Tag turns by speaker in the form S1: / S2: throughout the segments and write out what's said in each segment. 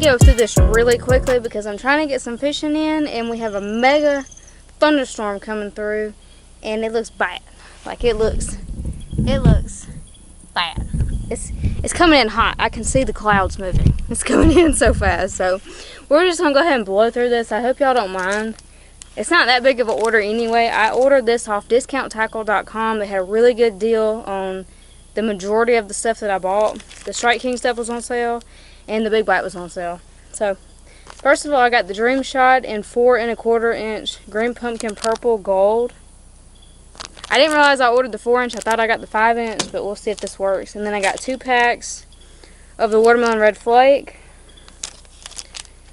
S1: to go through this really quickly because I'm trying to get some fishing in, and we have a mega thunderstorm coming through, and it looks bad. Like it looks bad. It's coming in hot. I can see the clouds moving. It's coming in so fast. So we're just gonna go ahead and blow through this. I hope y'all don't mind. It's not that big of an order anyway. I ordered this off discounttackle.com. They had a really good deal on the majority of the stuff that I bought. The Strike King stuff was on sale, and the Big Bite was on sale. So first of all, I got the Dream Shot in 4 1/4 inch green pumpkin purple gold. I didn't realize I ordered the 4 inch. I thought I got the 5 inch, but we'll see if this works. And then I got 2 packs of the watermelon red flake.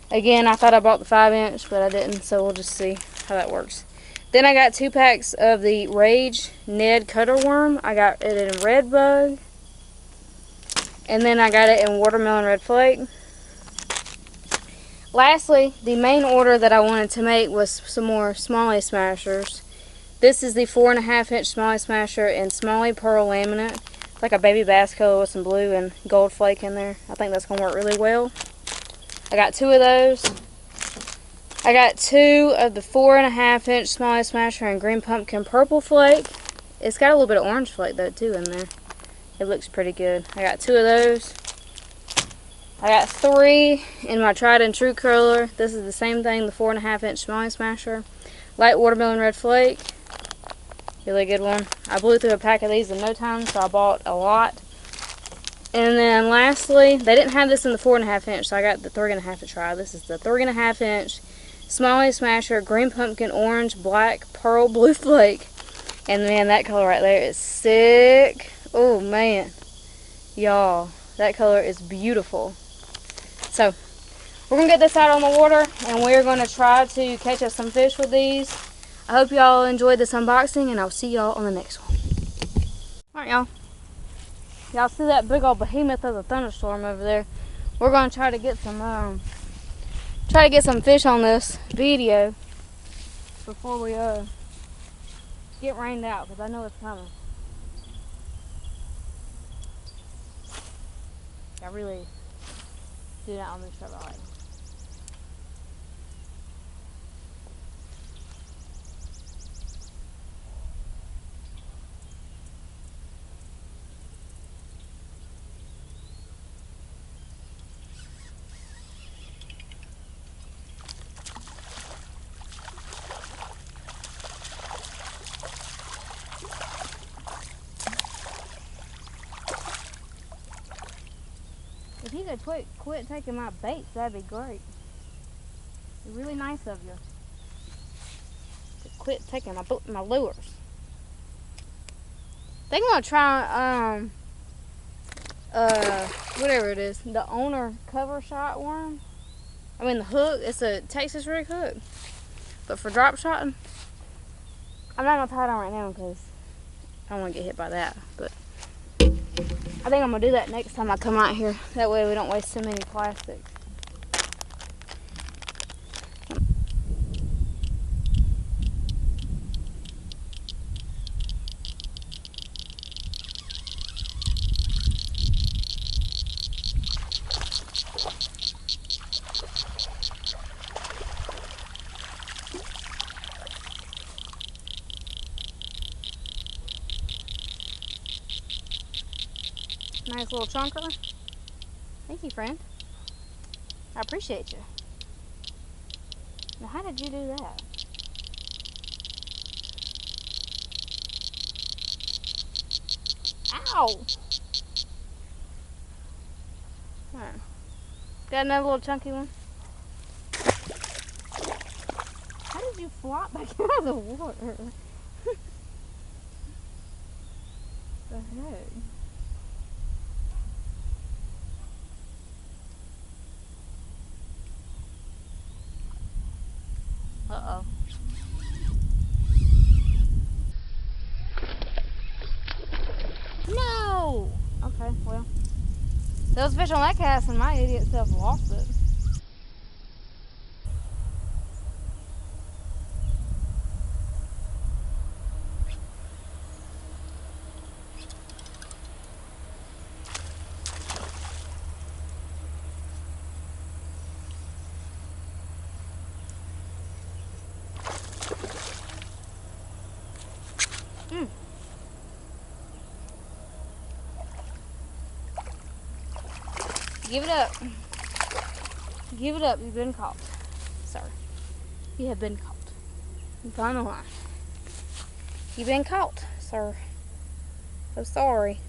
S1: Again, I thought I bought the 5 inch, but I didn't, so we'll just see how that works. Then I got 2 packs of the Rage Ned Cutter Worm. I got it in red bug. And then I got it in watermelon red flake. Lastly, the main order that I wanted to make was some more Smalley Smashers. This is the 4 1/2 inch Smalley Smasher in Smalley Pearl Laminate. It's like a baby bass color with some blue and gold flake in there. I think that's going to work really well. I got 2 of those. I got 2 of the 4 1/2 inch Smalley Smasher in green pumpkin purple flake. It's got a little bit of orange flake though too in there. It looks pretty good. I got 2 of those. I got 3 in my tried and true curler. This is the same thing, the 4 1/2 inch Smalley Smasher. Light watermelon red flake. Really good one. I blew through a pack of these in no time, so I bought a lot. And then lastly, they didn't have this in the 4 1/2 inch, so I got the 3 1/2 to try. This is the 3 1/2 inch Smalley Smasher green pumpkin orange black pearl blue flake. And man, that color right there is sick. Oh man, y'all, that color is beautiful. So we're gonna get this out on the water, and we're gonna try to catch us some fish with these. I hope y'all enjoyed this unboxing, and I'll see y'all on the next one. Alright, y'all. Y'all see that big old behemoth of the thunderstorm over there? We're gonna try to get some fish on this video before we get rained out, because I know it's coming. I really do not want to start riding. If you could quit taking my baits, that'd be great. It's really nice of you to quit taking my lures. I think I'm gonna try whatever it is, the Owner cover shot worm. I mean the hook. It's a Texas rig hook, but for drop shotting. I'm not gonna tie it on right now because I don't want to get hit by that, but I think I'm gonna do that next time I come out here. That way we don't waste so many plastics. Nice little chunker. Thank you, friend. I appreciate you. Now, how did you do that? Ow! Alright. Got another little chunky one. How did you flop back out of the water? The heck? Uh-oh. No! Okay, well. There was fish on that cast and my idiot self lost it. Mm. Give it up. Give it up. You've been caught, sir. You have been caught. You're on the line. You've been caught, sir. So sorry.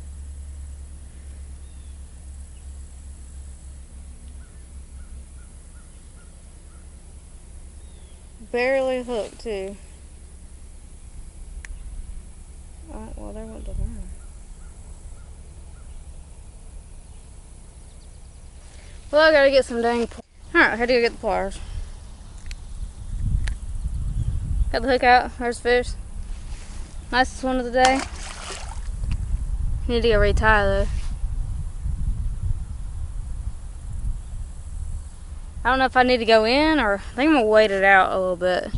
S1: Barely hooked, too. Oh, well, there went the line. Well, I gotta get some dang. Alright, I had to go get the pliers. Got the hook out. There's fish. Nicest one of the day. Need to go retie though. I don't know if I need to go in or I think I'm gonna wait it out a little bit.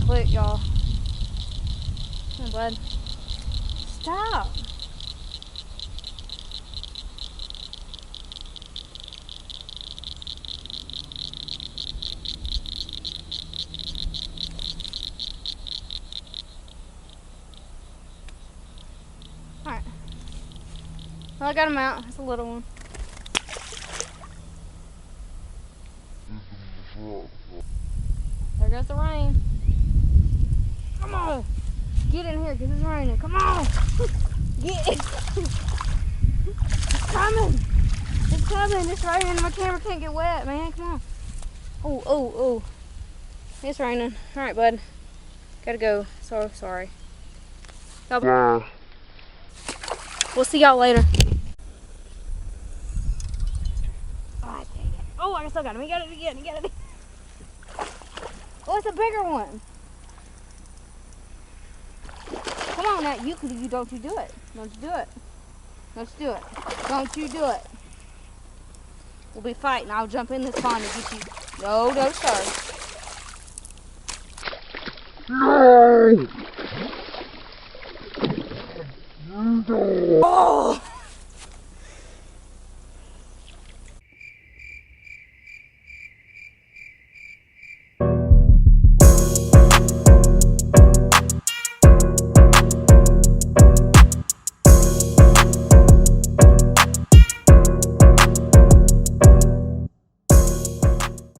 S1: Quick, y'all. Come on, bud. Stop. Alright. Well, I got him out. It's a little one. There goes the rain. Come on. Get in here because it's raining. Come on. Get it. It's coming. It's coming. It's raining. My camera can't get wet, man. Come on. Oh, oh, oh. It's raining. Alright, bud. Gotta go. So sorry. We'll see y'all later. Oh, dang it. Oh, I still got him. He got it again. He got it again. Oh, it's a bigger one. Come on now, you don't you do it. Don't you do it. Don't you do it. Don't you do it. We'll be fighting. I'll jump in this pond and get you. No, no, sir. No! No! Oh!